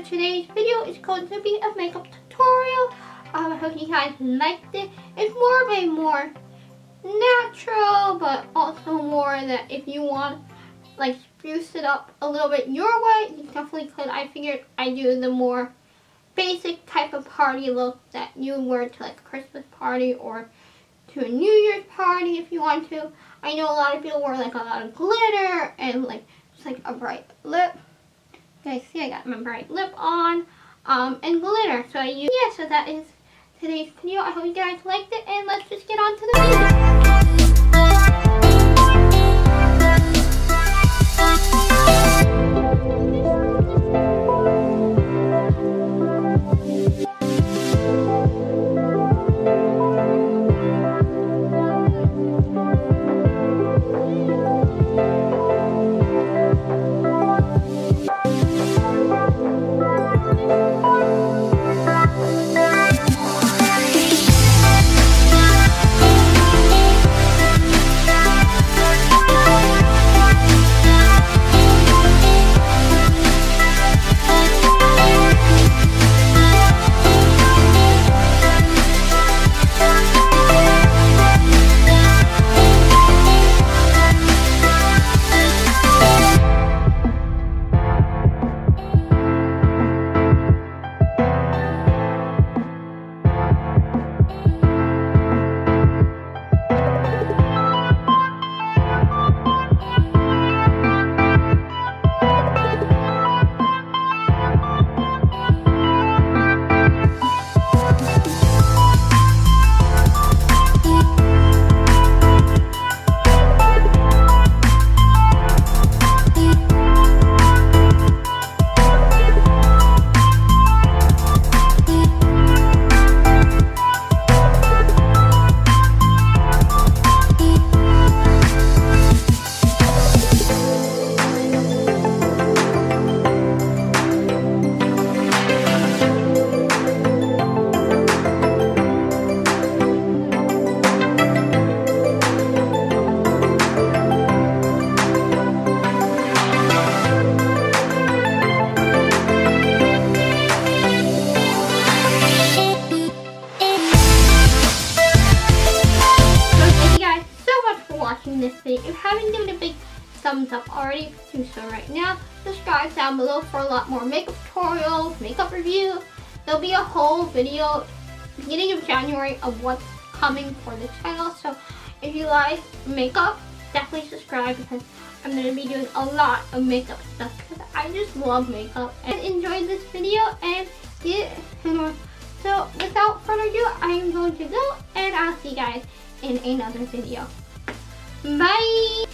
today's video is going to be a makeup tutorial. I hope you guys liked it. It's more of a more natural, but also more that if you want like spruce it up a little bit your way, you definitely could. I figured I do the more basic type of party look that you would wear to like a Christmas party or to a New Year's party if you want to. I know a lot of people wear like a lot of glitter and like just like a bright lip. You guys see I got my bright lip on and glitter. So so that is today's video. I hope you guys liked it, and let's just get on to the video. This video. If you haven't given a big thumbs up already, do so right now. Subscribe down below for a lot more makeup tutorials, makeup review. There'll be a whole video beginning of January of what's coming for the channel. So if you like makeup, definitely subscribe because I'm going to be doing a lot of makeup stuff because I just love makeup. And enjoy this video and so without further ado, I am going to go and I'll see you guys in another video. Bye!